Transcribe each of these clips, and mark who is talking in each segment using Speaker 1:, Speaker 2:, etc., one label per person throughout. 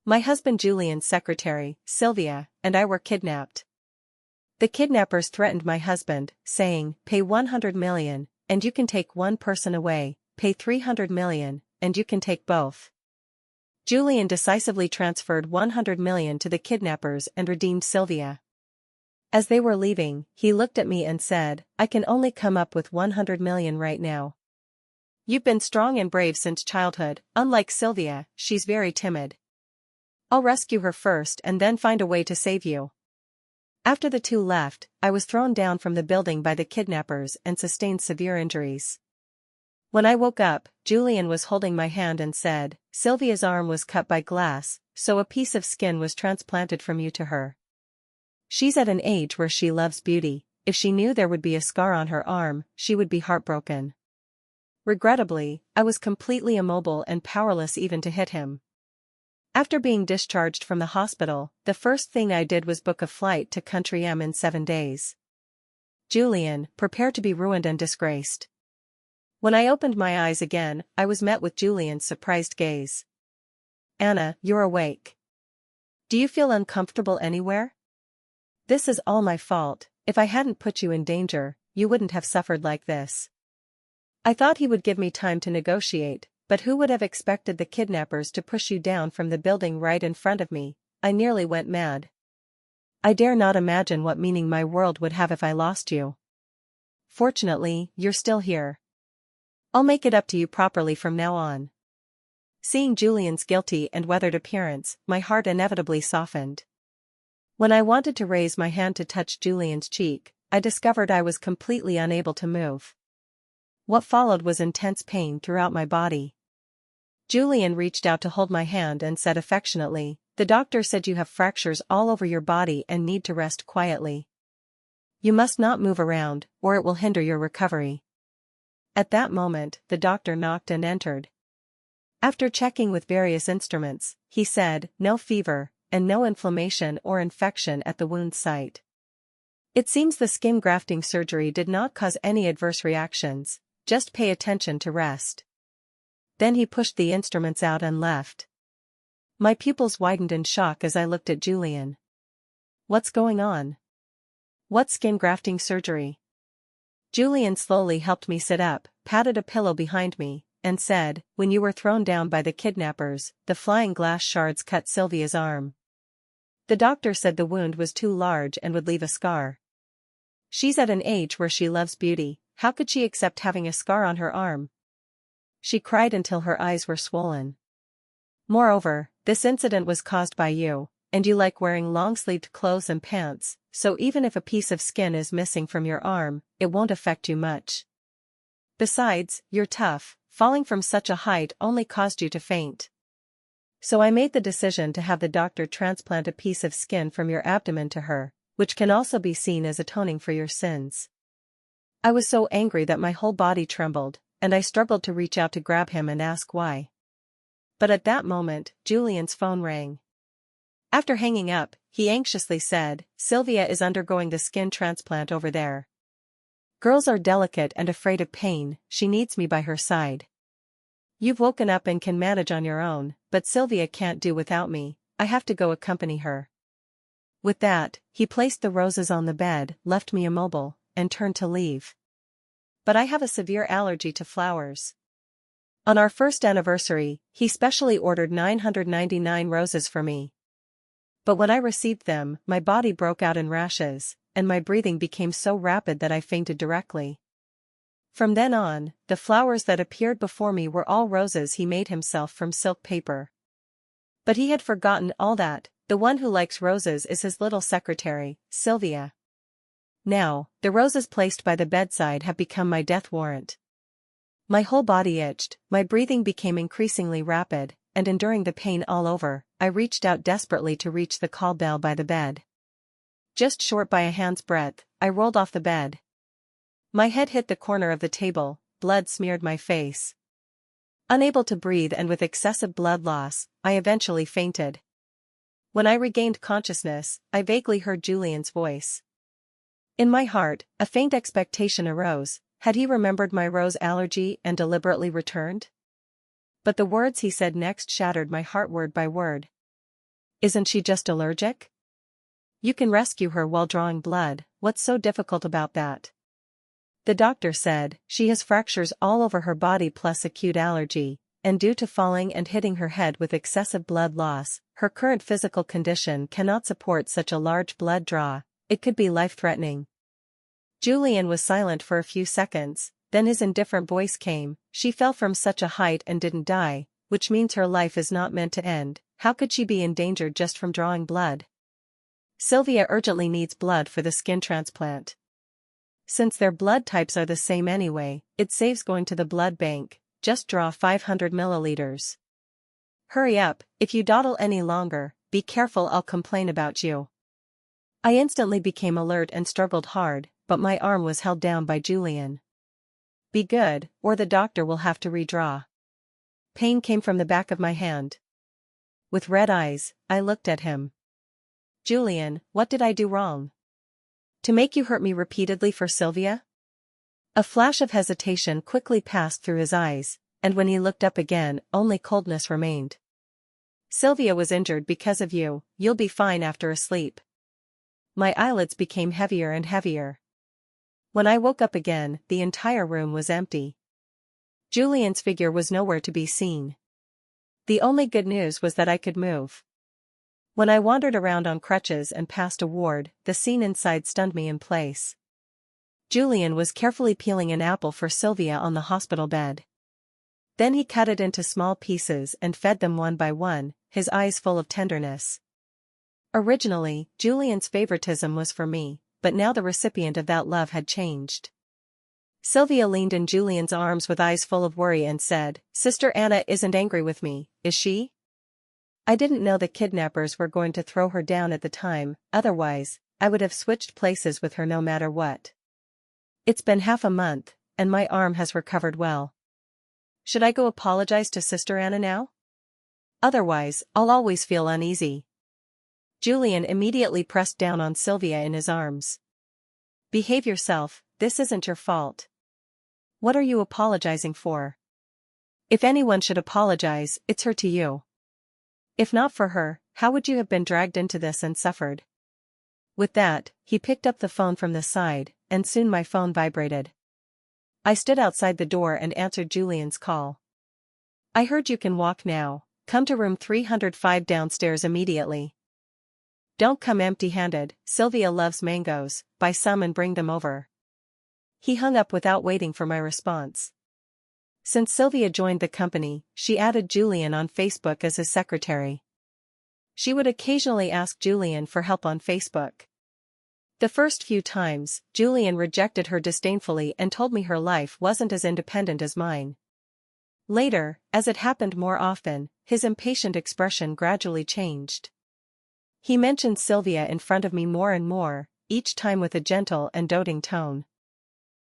Speaker 1: My husband Julian's secretary, Sylvia, and I were kidnapped. The kidnappers threatened my husband, saying, "Pay 100 million, and you can take one person away, pay 300 million, and you can take both." Julian decisively transferred 100 million to the kidnappers and redeemed Sylvia. As they were leaving, he looked at me and said, "I can only come up with 100 million right now. You've been strong and brave since childhood, unlike Sylvia, she's very timid. I'll rescue her first and then find a way to save you." After the two left, I was thrown down from the building by the kidnappers and sustained severe injuries. When I woke up, Julian was holding my hand and said, "Sylvia's arm was cut by glass, so a piece of skin was transplanted from you to her. She's at an age where she loves beauty. If she knew there would be a scar on her arm, she would be heartbroken." Regrettably, I was completely immobile and powerless even to hit him. After being discharged from the hospital, the first thing I did was book a flight to Country M in 7 days. Julian, prepare to be ruined and disgraced. When I opened my eyes again, I was met with Julian's surprised gaze. "Anna, you're awake. Do you feel uncomfortable anywhere? This is all my fault. If I hadn't put you in danger, you wouldn't have suffered like this." I thought he would give me time to negotiate, but who would have expected the kidnappers to push you down from the building right in front of me? I nearly went mad. I dare not imagine what meaning my world would have if I lost you. Fortunately, you're still here. I'll make it up to you properly from now on. Seeing Julian's guilty and weathered appearance, my heart inevitably softened. When I wanted to raise my hand to touch Julian's cheek, I discovered I was completely unable to move. What followed was intense pain throughout my body. Julian reached out to hold my hand and said affectionately, "The doctor said you have fractures all over your body and need to rest quietly. You must not move around, or it will hinder your recovery." At that moment, the doctor knocked and entered. After checking with various instruments, he said, "No fever, and no inflammation or infection at the wound site. It seems the skin grafting surgery did not cause any adverse reactions, just pay attention to rest." Then he pushed the instruments out and left. My pupils widened in shock as I looked at Julian. "What's going on? What skin grafting surgery?" Julian slowly helped me sit up, patted a pillow behind me, and said, "When you were thrown down by the kidnappers, the flying glass shards cut Sylvia's arm. The doctor said the wound was too large and would leave a scar. She's at an age where she loves beauty. How could she accept having a scar on her arm? She cried until her eyes were swollen. Moreover, this incident was caused by you, and you like wearing long-sleeved clothes and pants, so even if a piece of skin is missing from your arm, it won't affect you much. Besides, you're tough, falling from such a height only caused you to faint. So I made the decision to have the doctor transplant a piece of skin from your abdomen to her, which can also be seen as atoning for your sins." I was so angry that my whole body trembled, and I struggled to reach out to grab him and ask why. But at that moment, Julian's phone rang. After hanging up, he anxiously said, "Sylvia is undergoing the skin transplant over there. Girls are delicate and afraid of pain, she needs me by her side. You've woken up and can manage on your own, but Sylvia can't do without me, I have to go accompany her." With that, he placed the roses on the bed, left me immobile, and turned to leave. But I have a severe allergy to flowers. On our first anniversary, he specially ordered 999 roses for me. But when I received them, my body broke out in rashes, and my breathing became so rapid that I fainted directly. From then on, the flowers that appeared before me were all roses he made himself from silk paper. But he had forgotten all that. The one who likes roses is his little secretary, Sylvia. Now, the roses placed by the bedside have become my death warrant. My whole body itched, my breathing became increasingly rapid, and enduring the pain all over, I reached out desperately to reach the call bell by the bed. Just short by a hand's breadth, I rolled off the bed. My head hit the corner of the table, blood smeared my face. Unable to breathe and with excessive blood loss, I eventually fainted. When I regained consciousness, I vaguely heard Julian's voice. In my heart, a faint expectation arose. Had he remembered my rose allergy and deliberately returned? But the words he said next shattered my heart word by word. Isn't she just allergic? You can rescue her while drawing blood, what's so difficult about that? The doctor said, she has fractures all over her body plus acute allergy, and due to falling and hitting her head with excessive blood loss, her current physical condition cannot support such a large blood draw, it could be life-threatening. Julian was silent for a few seconds, then his indifferent voice came, she fell from such a height and didn't die, which means her life is not meant to end, how could she be endangered just from drawing blood? Sylvia urgently needs blood for the skin transplant. Since their blood types are the same anyway, it saves going to the blood bank, just draw 500 milliliters. Hurry up, if you dawdle any longer, be careful I'll complain about you. I instantly became alert and struggled hard, but my arm was held down by Julian. Be good, or the doctor will have to redraw. Pain came from the back of my hand. With red eyes, I looked at him. Julian, what did I do wrong? To make you hurt me repeatedly for Sylvia? A flash of hesitation quickly passed through his eyes, and when he looked up again, only coldness remained. Sylvia was injured because of you, you'll be fine after a sleep. My eyelids became heavier and heavier. When I woke up again, the entire room was empty. Julian's figure was nowhere to be seen. The only good news was that I could move. When I wandered around on crutches and past a ward, the scene inside stunned me in place. Julian was carefully peeling an apple for Sylvia on the hospital bed. Then he cut it into small pieces and fed them one by one, his eyes full of tenderness. Originally, Julian's favoritism was for me, but now the recipient of that love had changed. Sylvia leaned in Julian's arms with eyes full of worry and said, Sister Anna isn't angry with me, is she? I didn't know the kidnappers were going to throw her down at the time, otherwise, I would have switched places with her no matter what. It's been half a month, and my arm has recovered well. Should I go apologize to Sister Anna now? Otherwise, I'll always feel uneasy. Julian immediately pressed down on Sylvia in his arms. Behave yourself, this isn't your fault. What are you apologizing for? If anyone should apologize, it's her to you. If not for her, how would you have been dragged into this and suffered? With that, he picked up the phone from the side, and soon my phone vibrated. I stood outside the door and answered Julian's call. I heard you can walk now, come to room 305 downstairs immediately. Don't come empty-handed, Sylvia loves mangoes, buy some and bring them over. He hung up without waiting for my response. Since Sylvia joined the company, she added Julian on Facebook as his secretary. She would occasionally ask Julian for help on Facebook. The first few times, Julian rejected her disdainfully and told me her life wasn't as independent as mine. Later, as it happened more often, his impatient expression gradually changed. He mentioned Sylvia in front of me more and more, each time with a gentle and doting tone.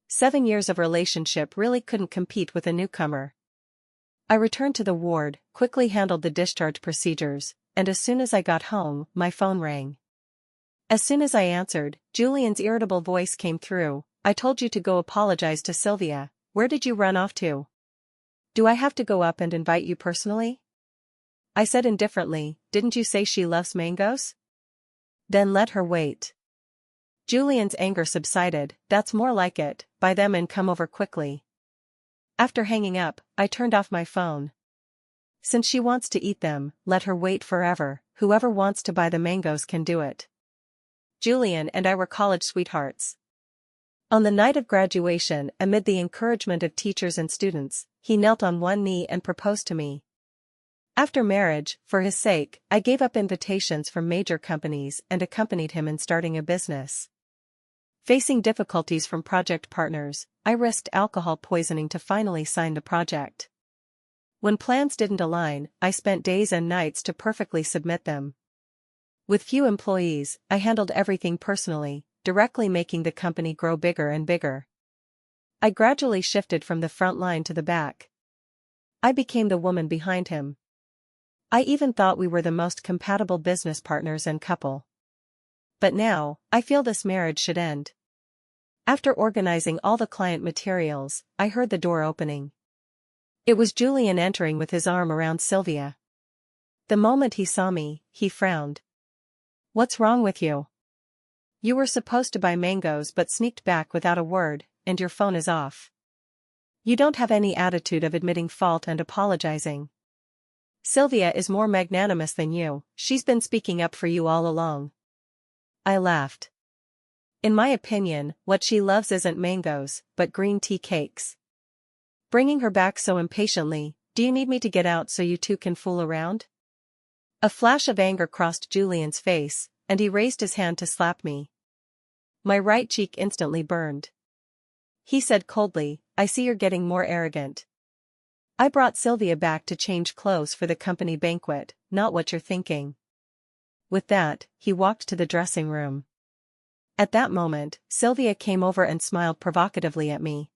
Speaker 1: 7 years of relationship really couldn't compete with a newcomer. I returned to the ward, quickly handled the discharge procedures, and as soon as I got home, my phone rang. As soon as I answered, Julian's irritable voice came through, I told you to go apologize to Sylvia, where did you run off to? Do I have to go up and invite you personally? I said indifferently, didn't you say she loves mangoes? Then let her wait. Julian's anger subsided, that's more like it, buy them and come over quickly. After hanging up, I turned off my phone. Since she wants to eat them, let her wait forever, whoever wants to buy the mangoes can do it. Julian and I were college sweethearts. On the night of graduation, amid the encouragement of teachers and students, he knelt on one knee and proposed to me. After marriage, for his sake, I gave up invitations from major companies and accompanied him in starting a business. Facing difficulties from project partners, I risked alcohol poisoning to finally sign the project. When plans didn't align, I spent days and nights to perfectly submit them. With few employees, I handled everything personally, directly making the company grow bigger and bigger. I gradually shifted from the front line to the back. I became the woman behind him. I even thought we were the most compatible business partners and couple. But now, I feel this marriage should end. After organizing all the client materials, I heard the door opening. It was Julian entering with his arm around Sylvia. The moment he saw me, he frowned. "What's wrong with you? You were supposed to buy mangoes but sneaked back without a word, and your phone is off. You don't have any attitude of admitting fault and apologizing. Sylvia is more magnanimous than you, she's been speaking up for you all along." I laughed. In my opinion, what she loves isn't mangoes, but green tea cakes. Bringing her back so impatiently, "Do you need me to get out so you two can fool around?" A flash of anger crossed Julian's face, and he raised his hand to slap me. My right cheek instantly burned. He said coldly, "I see you're getting more arrogant. I brought Sylvia back to change clothes for the company banquet, not what you're thinking." With that, he walked to the dressing room. At that moment, Sylvia came over and smiled provocatively at me.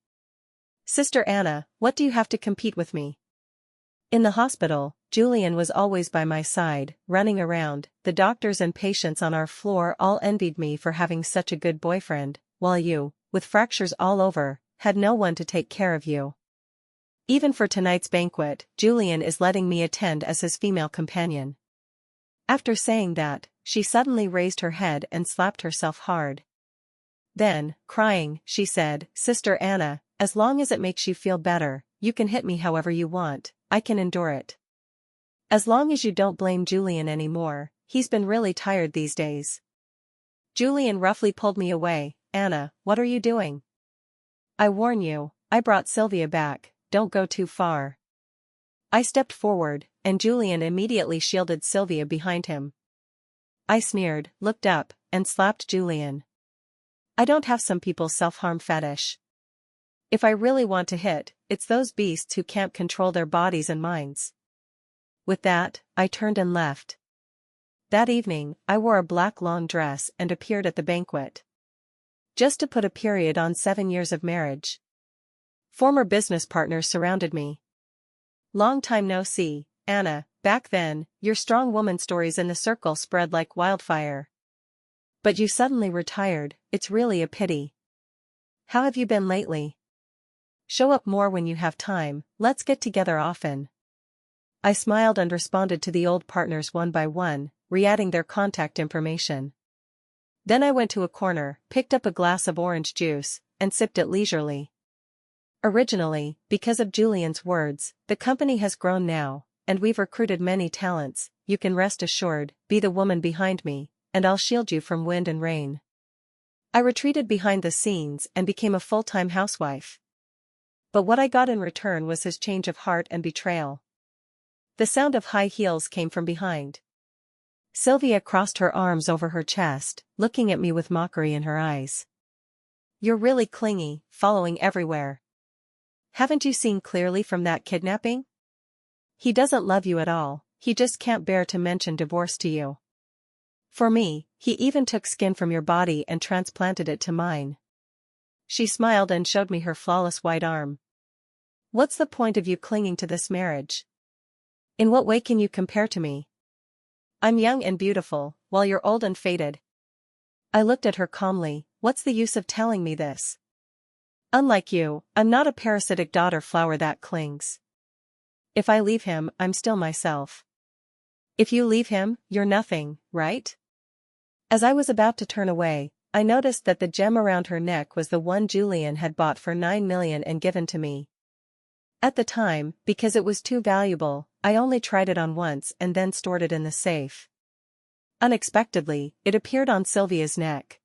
Speaker 1: "Sister Anna, what do you have to compete with me?" In the hospital, Julian was always by my side, running around. The doctors and patients on our floor all envied me for having such a good boyfriend, while you, with fractures all over, had no one to take care of you. Even for tonight's banquet, Julian is letting me attend as his female companion. After saying that, she suddenly raised her head and slapped herself hard. Then, crying, she said, "Sister Anna, as long as it makes you feel better, you can hit me however you want, I can endure it. As long as you don't blame Julian anymore, he's been really tired these days." Julian roughly pulled me away. "Anna, what are you doing? I warn you, I brought Sylvia back, don't go too far." I stepped forward, and Julian immediately shielded Sylvia behind him. I sneered, looked up, and slapped Julian. I don't have some people's self-harm fetish. If I really want to hit, it's those beasts who can't control their bodies and minds. With that, I turned and left. That evening, I wore a black long dress and appeared at the banquet. Just to put a period on 7 years of marriage. Former business partners surrounded me. "Long time no see, Anna. Back then, your strong woman stories in the circle spread like wildfire. But you suddenly retired, it's really a pity. How have you been lately? Show up more when you have time, let's get together often." I smiled and responded to the old partners one by one, re-adding their contact information. Then I went to a corner, picked up a glass of orange juice, and sipped it leisurely. Originally, because of Julian's words, the company has grown now, and we've recruited many talents. You can rest assured, be the woman behind me, and I'll shield you from wind and rain. I retreated behind the scenes and became a full-time housewife. But what I got in return was his change of heart and betrayal. The sound of high heels came from behind. Sylvia crossed her arms over her chest, looking at me with mockery in her eyes. "You're really clingy, following everywhere. Haven't you seen clearly from that kidnapping? He doesn't love you at all, he just can't bear to mention divorce to you. For me, he even took skin from your body and transplanted it to mine." She smiled and showed me her flawless white arm. "What's the point of you clinging to this marriage? In what way can you compare to me? I'm young and beautiful, while you're old and faded." I looked at her calmly. "What's the use of telling me this? Unlike you, I'm not a parasitic daughter flower that clings. If I leave him, I'm still myself. If you leave him, you're nothing, right?" As I was about to turn away, I noticed that the gem around her neck was the one Julian had bought for 9 million and given to me. At the time, because it was too valuable, I only tried it on once and then stored it in the safe. Unexpectedly, it appeared on Sylvia's neck.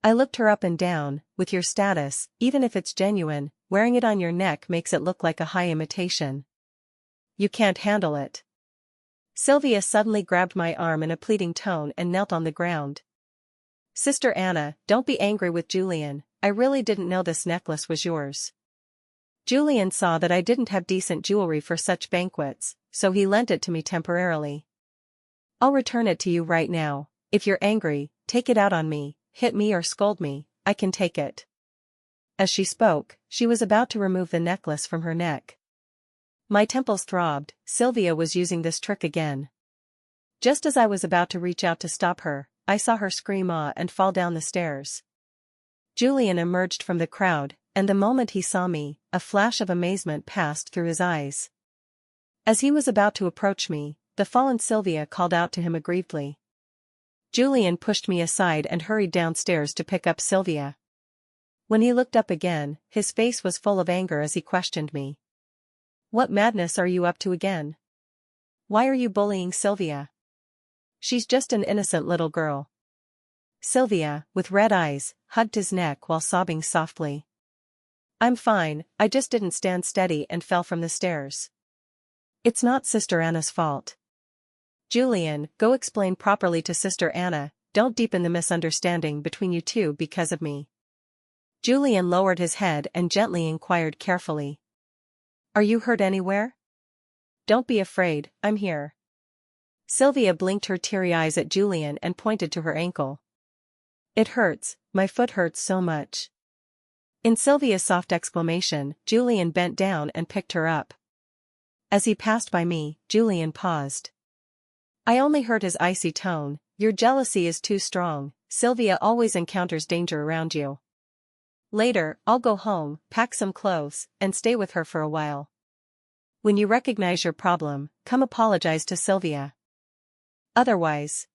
Speaker 1: I looked her up and down. "With your status, even if it's genuine, wearing it on your neck makes it look like a high imitation. You can't handle it." Sylvia suddenly grabbed my arm in a pleading tone and knelt on the ground. "Sister Anna, don't be angry with Julian, I really didn't know this necklace was yours. Julian saw that I didn't have decent jewelry for such banquets, so he lent it to me temporarily. I'll return it to you right now. If you're angry, take it out on me, hit me or scold me, I can take it." As she spoke, she was about to remove the necklace from her neck. My temples throbbed. Sylvia was using this trick again. Just as I was about to reach out to stop her, I saw her scream "ah" and fall down the stairs. Julian emerged from the crowd, and the moment he saw me, a flash of amazement passed through his eyes. As he was about to approach me, the fallen Sylvia called out to him aggrievedly. Julian pushed me aside and hurried downstairs to pick up Sylvia. When he looked up again, his face was full of anger as he questioned me. What madness are you up to again? Why are you bullying Sylvia? She's just an innocent little girl. Sylvia, with red eyes, hugged his neck while sobbing softly. I'm fine, I just didn't stand steady and fell from the stairs. It's not Sister Anna's fault. Julian, go explain properly to Sister Anna, don't deepen the misunderstanding between you two because of me. Julian lowered his head and gently inquired carefully. Are you hurt anywhere? Don't be afraid, I'm here. Sylvia blinked her teary eyes at Julian and pointed to her ankle. It hurts, my foot hurts so much. In Sylvia's soft exclamation, Julian bent down and picked her up. As he passed by me, Julian paused. I only heard his icy tone. Your jealousy is too strong, Sylvia always encounters danger around you. Later, I'll go home, pack some clothes, and stay with her for a while. When you recognize your problem, come apologize to Sylvia. Otherwise.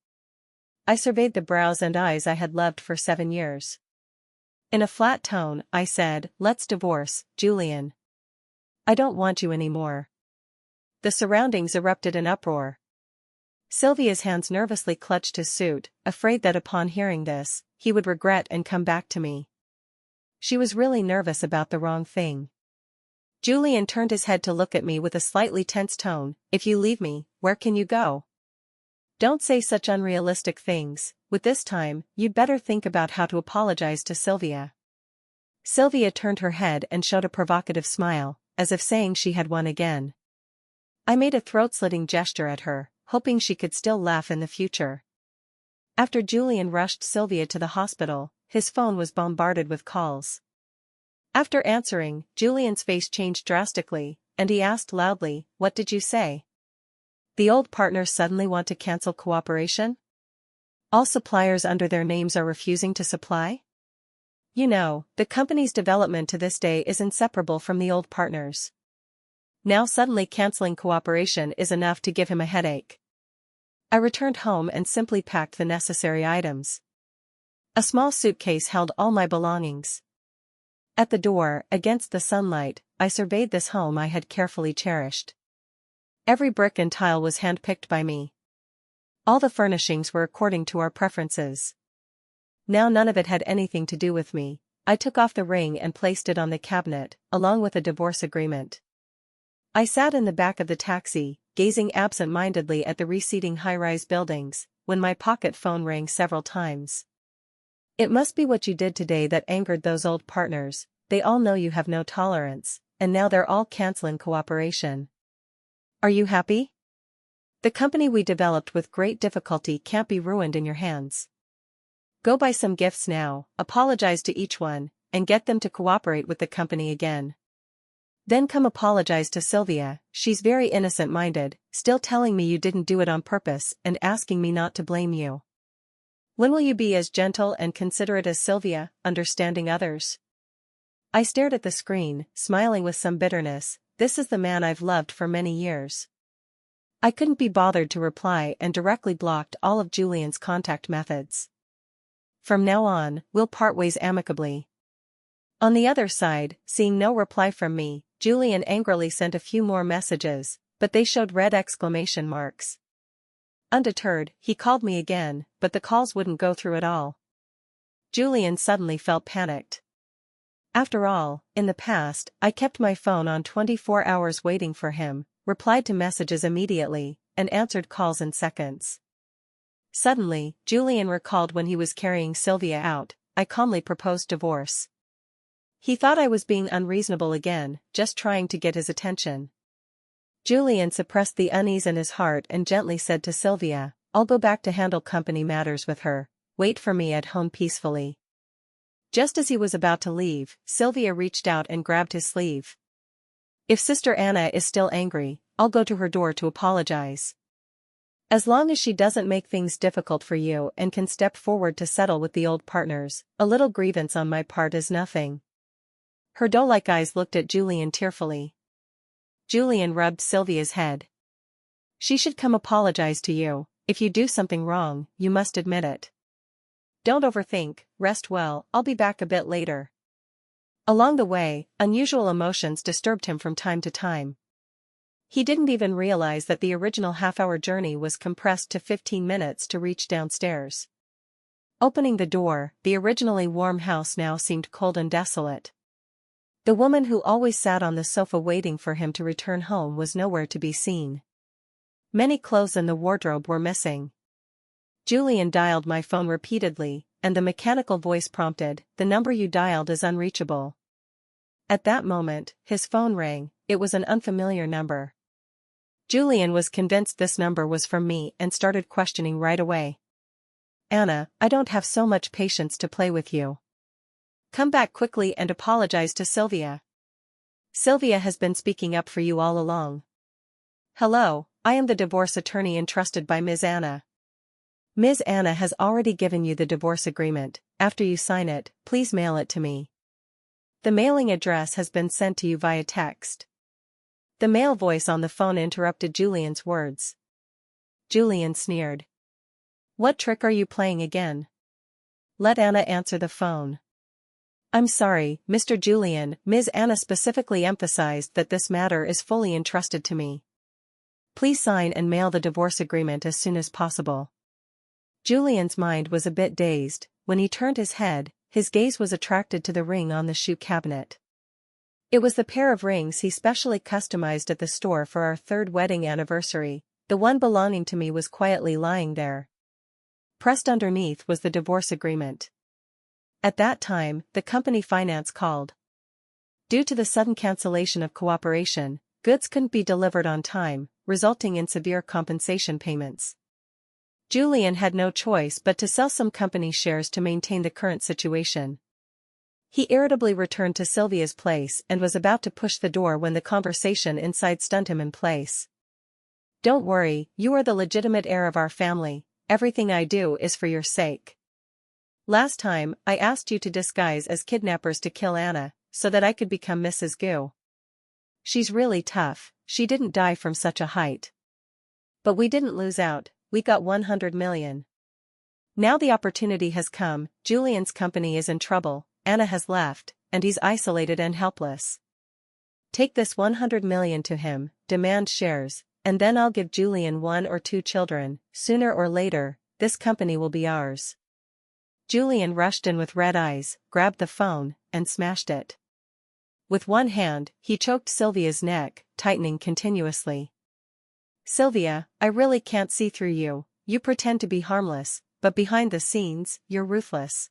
Speaker 1: I surveyed the brows and eyes I had loved for 7 years. In a flat tone, I said, let's divorce, Julian. I don't want you anymore. The surroundings erupted in uproar. Sylvia's hands nervously clutched his suit, afraid that upon hearing this, he would regret and come back to me. She was really nervous about the wrong thing. Julian turned his head to look at me with a slightly tense tone. If you leave me, where can you go? Don't say such unrealistic things. With this time, you'd better think about how to apologize to Sylvia. Sylvia turned her head and showed a provocative smile, as if saying she had won again. I made a throat-slitting gesture at her, hoping she could still laugh in the future. After Julian rushed Sylvia to the hospital, his phone was bombarded with calls. After answering, Julian's face changed drastically, and he asked loudly, what did you say? The old partners suddenly want to cancel cooperation? All suppliers under their names are refusing to supply? You know, the company's development to this day is inseparable from the old partners. Now suddenly canceling cooperation is enough to give him a headache. I returned home and simply packed the necessary items. A small suitcase held all my belongings. At the door, against the sunlight, I surveyed this home I had carefully cherished. Every brick and tile was hand-picked by me. All the furnishings were according to our preferences. Now none of it had anything to do with me. I took off the ring and placed it on the cabinet, along with a divorce agreement. I sat in the back of the taxi, gazing absent-mindedly at the receding high-rise buildings, when my pocket phone rang several times. It must be what you did today that angered those old partners. They all know you have no tolerance, and now they're all canceling cooperation. Are you happy? The company we developed with great difficulty can't be ruined in your hands. Go buy some gifts now, apologize to each one, and get them to cooperate with the company again. Then come apologize to Sylvia. She's very innocent-minded, still telling me you didn't do it on purpose and asking me not to blame you. When will you be as gentle and considerate as Sylvia, understanding others? I stared at the screen, smiling with some bitterness. This is the man I've loved for many years. I couldn't be bothered to reply and directly blocked all of Julian's contact methods. From now on, we'll part ways amicably. On the other side, seeing no reply from me, Julian angrily sent a few more messages, but they showed red exclamation marks. Undeterred, he called me again, but the calls wouldn't go through at all. Julian suddenly felt panicked. After all, in the past, I kept my phone on 24 hours waiting for him, replied to messages immediately, and answered calls in seconds. Suddenly, Julian recalled when he was carrying Sylvia out. I calmly proposed divorce. He thought I was being unreasonable again, just trying to get his attention. Julian suppressed the unease in his heart and gently said to Sylvia, I'll go back to handle company matters with her. Wait for me at home peacefully. Just as he was about to leave, Sylvia reached out and grabbed his sleeve. If Sister Anna is still angry, I'll go to her door to apologize. As long as she doesn't make things difficult for you and can step forward to settle with the old partners, a little grievance on my part is nothing. Her doe-like eyes looked at Julian tearfully. Julian rubbed Sylvia's head. She should come apologize to you. If you do something wrong, you must admit it. Don't overthink, rest well, I'll be back a bit later. Along the way, unusual emotions disturbed him from time to time. He didn't even realize that the original half-hour journey was compressed to 15 minutes to reach downstairs. Opening the door, the originally warm house now seemed cold and desolate. The woman who always sat on the sofa waiting for him to return home was nowhere to be seen. Many clothes in the wardrobe were missing. Julian dialed my phone repeatedly, and the mechanical voice prompted, "The number you dialed is unreachable." At that moment, his phone rang. It was an unfamiliar number. Julian was convinced this number was from me and started questioning right away. "Anna, I don't have so much patience to play with you. Come back quickly and apologize to Sylvia. Sylvia has been speaking up for you all along." "Hello, I am the divorce attorney entrusted by Ms. Anna. Ms. Anna has already given you the divorce agreement. After you sign it, please mail it to me. The mailing address has been sent to you via text." The male voice on the phone interrupted Julian's words. Julian sneered. "What trick are you playing again? Let Anna answer the phone." "I'm sorry, Mr. Julian, Ms. Anna specifically emphasized that this matter is fully entrusted to me. Please sign and mail the divorce agreement as soon as possible." Julian's mind was a bit dazed. When he turned his head, his gaze was attracted to the ring on the shoe cabinet. It was the pair of rings he specially customized at the store for our third wedding anniversary. The one belonging to me was quietly lying there. Pressed underneath was the divorce agreement. At that time, the company finance called. Due to the sudden cancellation of cooperation, goods couldn't be delivered on time, resulting in severe compensation payments. Julian had no choice but to sell some company shares to maintain the current situation. He irritably returned to Sylvia's place and was about to push the door when the conversation inside stunned him in place. "Don't worry, you are the legitimate heir of our family. Everything I do is for your sake. Last time, I asked you to disguise as kidnappers to kill Anna, so that I could become Mrs. Gu. She's really tough, she didn't die from such a height. But we didn't lose out, we got 100 million. Now the opportunity has come, Julian's company is in trouble, Anna has left, and he's isolated and helpless. Take this 100 million to him, demand shares, and then I'll give Julian 1 or 2 children. Sooner or later, this company will be ours." Julian rushed in with red eyes, grabbed the phone, and smashed it. With one hand, he choked Sylvia's neck, tightening continuously. "Sylvia, I really can't see through you. You pretend to be harmless, but behind the scenes, you're ruthless.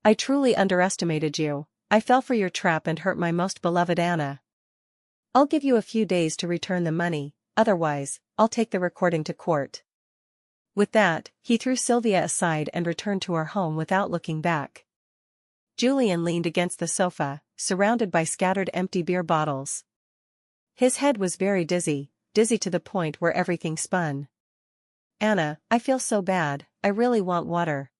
Speaker 1: I truly underestimated you. I fell for your trap and hurt my most beloved Anna. I'll give you a few days to return the money, otherwise, I'll take the recording to court." With that, he threw Sylvia aside and returned to our home without looking back. Julian leaned against the sofa, surrounded by scattered empty beer bottles. His head was very dizzy to the point where everything spun. "Anna, I feel so bad, I really want water."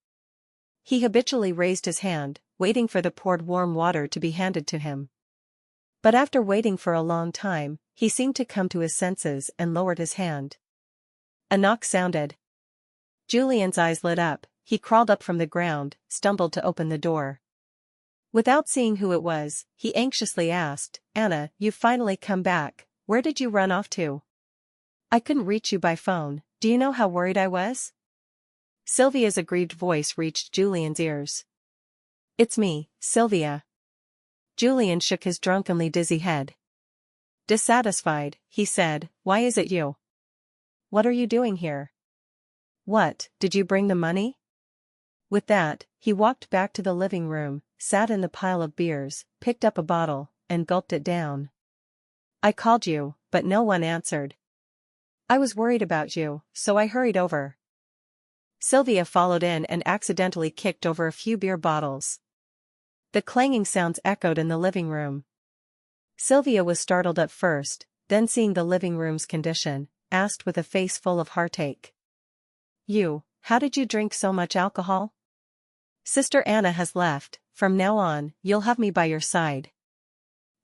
Speaker 1: He habitually raised his hand, waiting for the poured warm water to be handed to him. But after waiting for a long time, he seemed to come to his senses and lowered his hand. A knock sounded. Julian's eyes lit up, he crawled up from the ground, stumbled to open the door. Without seeing who it was, he anxiously asked, "Anna, you've finally come back, where did you run off to? I couldn't reach you by phone, do you know how worried I was?" Sylvia's aggrieved voice reached Julian's ears. "It's me, Sylvia." Julian shook his drunkenly dizzy head. Dissatisfied, he said, "Why is it you? What are you doing here? What, did you bring the money?" With that, he walked back to the living room, sat in the pile of beers, picked up a bottle, and gulped it down. "I called you, but no one answered. I was worried about you, so I hurried over." Sylvia followed in and accidentally kicked over a few beer bottles. The clanging sounds echoed in the living room. Sylvia was startled at first, then seeing the living room's condition, asked with a face full of heartache. How did you drink so much alcohol?" "Sister Anna has left, from now on, you'll have me by your side.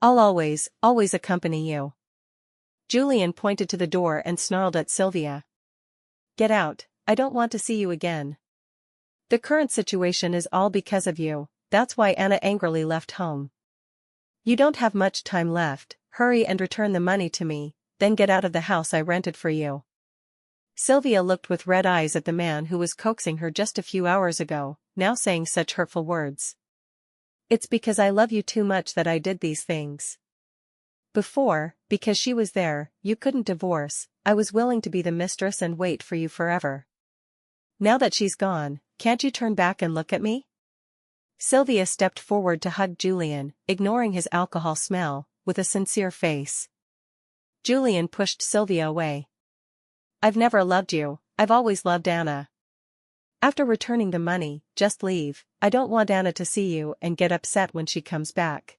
Speaker 1: I'll always accompany you." Julian pointed to the door and snarled at Sylvia. Get out, I don't want to see you again. The current situation is all because of you, that's why Anna angrily left home. You don't have much time left, hurry and return the money to me, then get out of the house I rented for you. Sylvia looked with red eyes at the man who was coaxing her just a few hours ago, now saying such hurtful words. It's because I love you too much that I did these things. Before, because she was there, you couldn't divorce, I was willing to be the mistress and wait for you forever. Now that she's gone, can't you turn back and look at me? Sylvia stepped forward to hug Julian, ignoring his alcohol smell, with a sincere face. Julian pushed Sylvia away. I've never loved you, I've always loved Anna. After returning the money, just leave, I don't want Anna to see you and get upset when she comes back.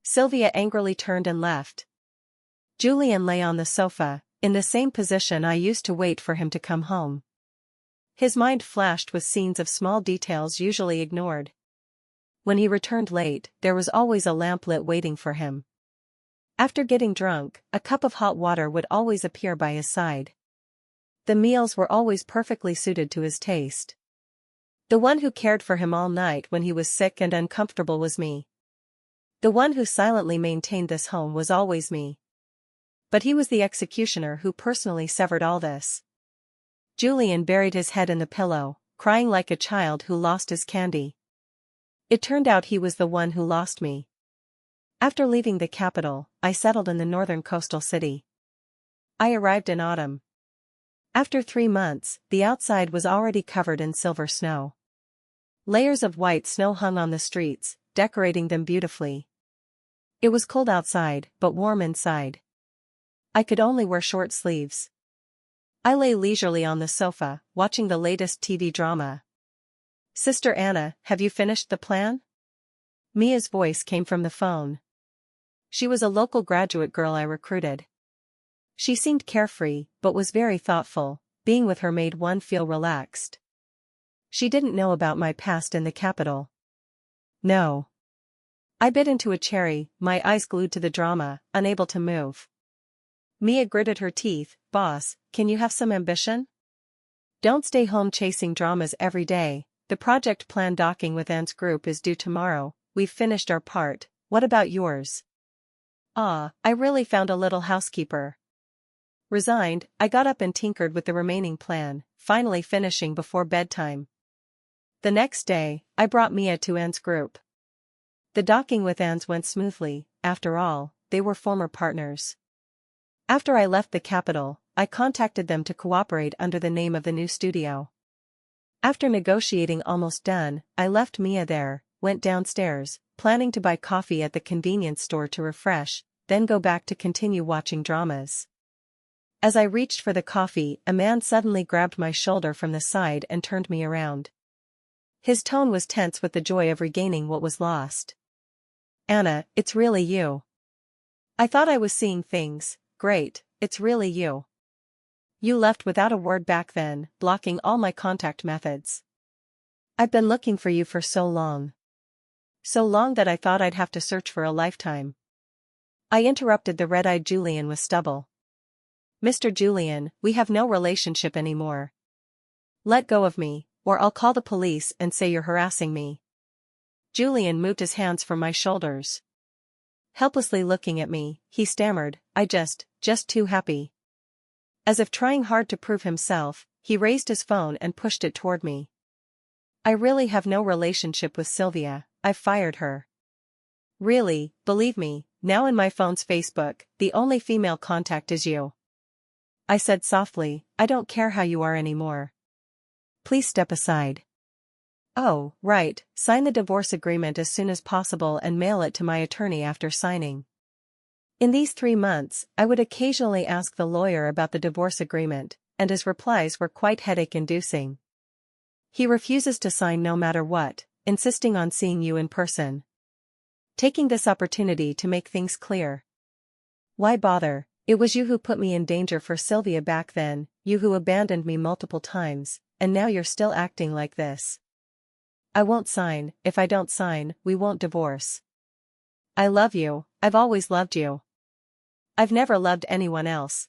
Speaker 1: Sylvia angrily turned and left. Julian lay on the sofa, in the same position I used to wait for him to come home. His mind flashed with scenes of small details usually ignored. When he returned late, there was always a lamp lit waiting for him. After getting drunk, a cup of hot water would always appear by his side. The meals were always perfectly suited to his taste. The one who cared for him all night when he was sick and uncomfortable was me. The one who silently maintained this home was always me. But he was the executioner who personally severed all this. Julian buried his head in the pillow, crying like a child who lost his candy. It turned out he was the one who lost me. After leaving the capital, I settled in the northern coastal city. I arrived in autumn. After 3 months, the outside was already covered in silver snow. Layers of white snow hung on the streets, decorating them beautifully. It was cold outside, but warm inside. I could only wear short sleeves. I lay leisurely on the sofa, watching the latest TV drama. Sister Anna, have you finished the plan? Mia's voice came from the phone. She was a local graduate girl I recruited. She seemed carefree, but was very thoughtful, being with her made one feel relaxed. She didn't know about my past in the capital. No. I bit into a cherry, my eyes glued to the drama, unable to move. Mia gritted her teeth. Boss, can you have some ambition? Don't stay home chasing dramas every day. The project plan docking with Anne's group is due tomorrow. We've finished our part, what about yours? I really found a little housekeeper. Resigned, I got up and tinkered with the remaining plan, finally finishing before bedtime. The next day, I brought Mia to Anne's group. The docking with Anne's went smoothly, after all, they were former partners. After I left the capital, I contacted them to cooperate under the name of the new studio. After negotiating almost done, I left Mia there, went downstairs, planning to buy coffee at the convenience store to refresh, then go back to continue watching dramas. As I reached for the coffee, a man suddenly grabbed my shoulder from the side and turned me around. His tone was tense with the joy of regaining what was lost. Anna, it's really you. I thought I was seeing things. Great, it's really you. You left without a word back then, blocking all my contact methods. I've been looking for you for so long. So long that I thought I'd have to search for a lifetime. I interrupted the red-eyed Julian with stubble. Mr. Julian, we have no relationship anymore. Let go of me, or I'll call the police and say you're harassing me. Julian moved his hands from my shoulders. Helplessly looking at me, he stammered, just too happy. As if trying hard to prove himself, he raised his phone and pushed it toward me. I really have no relationship with Sylvia, I've fired her. Really, believe me, now in my phone's Facebook, the only female contact is you. I said softly, I don't care how you are anymore. Please step aside. Oh, right, sign the divorce agreement as soon as possible and mail it to my attorney after signing. In these 3 months, I would occasionally ask the lawyer about the divorce agreement, and his replies were quite headache-inducing. He refuses to sign no matter what, insisting on seeing you in person. Taking this opportunity to make things clear. Why bother? It was you who put me in danger for Sylvia back then, you who abandoned me multiple times, and now you're still acting like this. I won't sign. If I don't sign, we won't divorce. I love you, I've always loved you. I've never loved anyone else.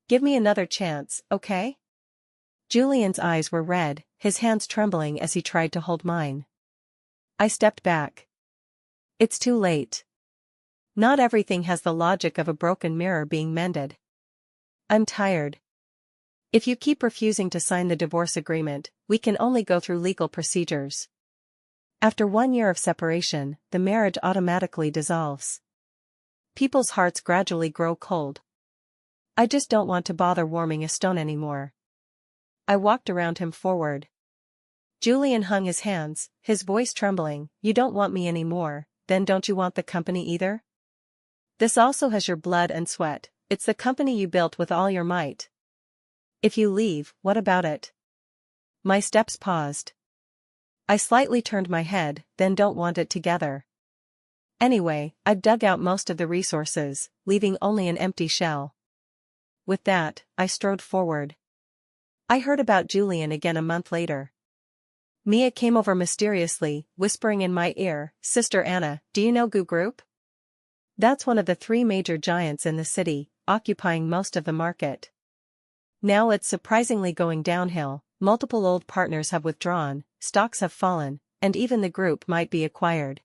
Speaker 1: Give me another chance, okay? Julian's eyes were red, his hands trembling as he tried to hold mine. I stepped back. It's too late. Not everything has the logic of a broken mirror being mended. I'm tired. If you keep refusing to sign the divorce agreement, we can only go through legal procedures. After 1 year of separation, the marriage automatically dissolves. People's hearts gradually grow cold. I just don't want to bother warming a stone anymore. I walked around him forward. Julian hung his hands, his voice trembling. You don't want me anymore, then don't you want the company either? This also has your blood and sweat, it's the company you built with all your might. If you leave, what about it? My steps paused. I slightly turned my head, then don't want it together. Anyway, I've dug out most of the resources, leaving only an empty shell. With that, I strode forward. I heard about Julian again a month later. Mia came over mysteriously, whispering in my ear, Sister Anna, do you know Goo Group? That's one of the 3 major giants in the city, occupying most of the market. Now it's surprisingly going downhill, multiple old partners have withdrawn, stocks have fallen, and even the group might be acquired.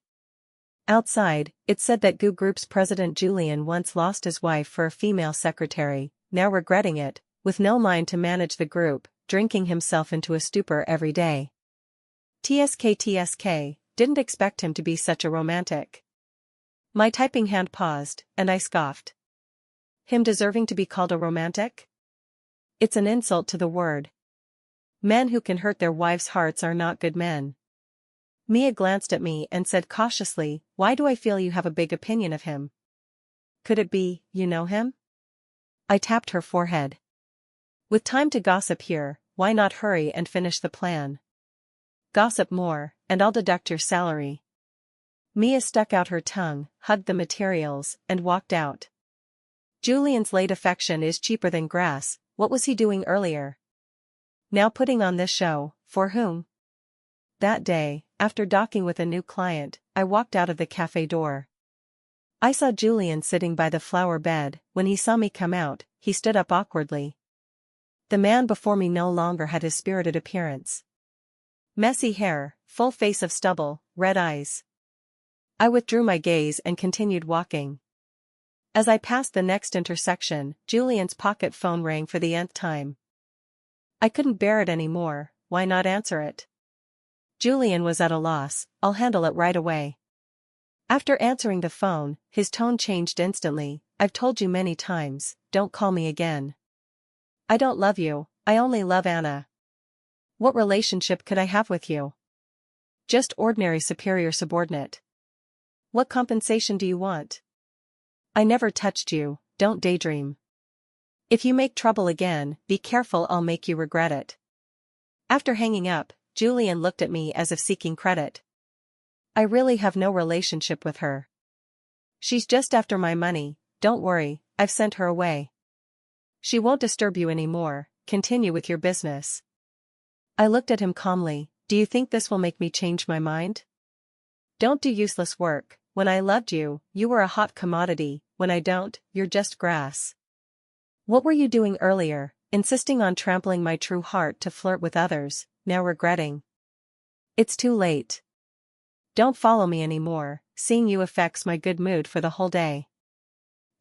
Speaker 1: Outside, it said that Goo Group's president Julian once lost his wife for a female secretary, now regretting it, with no mind to manage the group, drinking himself into a stupor every day. TSK, didn't expect him to be such a romantic. My typing hand paused, and I scoffed. Him deserving to be called a romantic? It's an insult to the word. Men who can hurt their wives' hearts are not good men. Mia glanced at me and said cautiously, why do I feel you have a big opinion of him? Could it be, you know him? I tapped her forehead. With time to gossip here, why not hurry and finish the plan? Gossip more, and I'll deduct your salary. Mia stuck out her tongue, hugged the materials, and walked out. Julian's late affection is cheaper than grass, what was he doing earlier? Now putting on this show, for whom? That day, after docking with a new client, I walked out of the cafe door. I saw Julian sitting by the flower bed. When he saw me come out, he stood up awkwardly. The man before me no longer had his spirited appearance. Messy hair, full face of stubble, red eyes. I withdrew my gaze and continued walking. As I passed the next intersection, Julian's pocket phone rang for the nth time. I couldn't bear it anymore, why not answer it? Julian was at a loss, I'll handle it right away. After answering the phone, his tone changed instantly, I've told you many times, don't call me again. I don't love you, I only love Anna. What relationship could I have with you? Just ordinary superior-subordinate. What compensation do you want? I never touched you, don't daydream. If you make trouble again, be careful, I'll make you regret it. After hanging up, Julian looked at me as if seeking credit. I really have no relationship with her. She's just after my money, don't worry, I've sent her away. She won't disturb you anymore, continue with your business. I looked at him calmly, do you think this will make me change my mind? Don't do useless work, when I loved you, you were a hot commodity, when I don't, you're just grass. What were you doing earlier, insisting on trampling my true heart to flirt with others, now regretting? It's too late. Don't follow me anymore, seeing you affects my good mood for the whole day.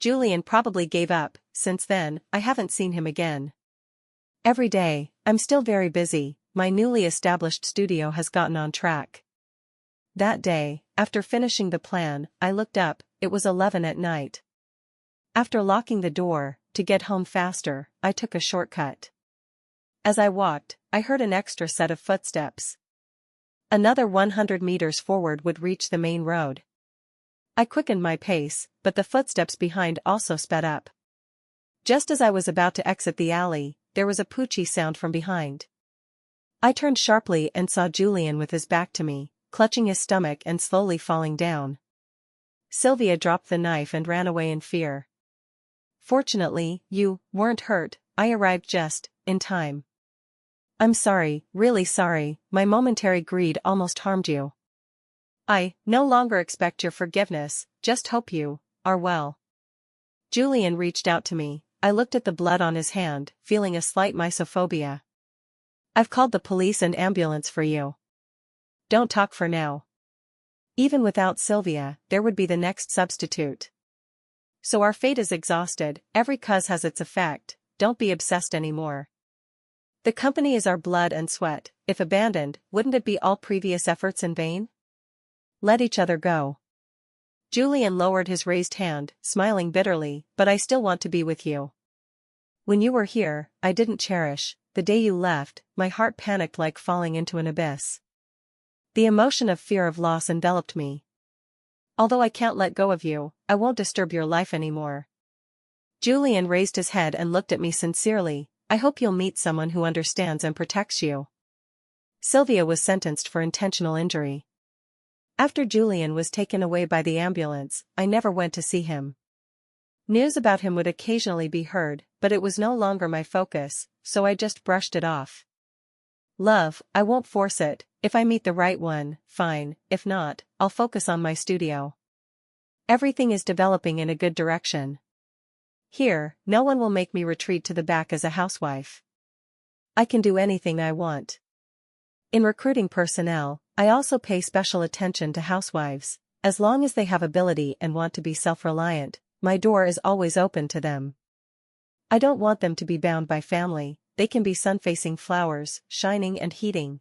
Speaker 1: Julian probably gave up, since then, I haven't seen him again. Every day, I'm still very busy, my newly established studio has gotten on track. That day, after finishing the plan, I looked up, it was 11 at night. After locking the door, to get home faster, I took a shortcut. As I walked, I heard an extra set of footsteps. Another 100 meters forward would reach the main road. I quickened my pace, but the footsteps behind also sped up. Just as I was about to exit the alley, there was a poochie sound from behind. I turned sharply and saw Julian with his back to me, clutching his stomach and slowly falling down. Sylvia dropped the knife and ran away in fear. Fortunately, you weren't hurt, I arrived just in time. I'm sorry, really sorry, my momentary greed almost harmed you. I no longer expect your forgiveness, just hope you are well. Julian reached out to me. I looked at the blood on his hand, feeling a slight mysophobia. I've called the police and ambulance for you. Don't talk for now. Even without Sylvia, there would be the next substitute. So our fate is exhausted, every cause has its effect, don't be obsessed anymore. The company is our blood and sweat, if abandoned, wouldn't it be all previous efforts in vain? Let each other go. Julian lowered his raised hand, smiling bitterly, but I still want to be with you. When you were here, I didn't cherish. The day you left, my heart panicked like falling into an abyss. The emotion of fear of loss enveloped me. Although I can't let go of you, I won't disturb your life anymore. Julian raised his head and looked at me sincerely. I hope you'll meet someone who understands and protects you. Sylvia was sentenced for intentional injury. After Julian was taken away by the ambulance, I never went to see him. News about him would occasionally be heard, but it was no longer my focus, so I just brushed it off. Love, I won't force it. If I meet the right one, fine, if not, I'll focus on my studio. Everything is developing in a good direction. Here, no one will make me retreat to the back as a housewife. I can do anything I want. In recruiting personnel, I also pay special attention to housewives. As long as they have ability and want to be self-reliant, my door is always open to them. I don't want them to be bound by family, they can be sun-facing flowers, shining and heating.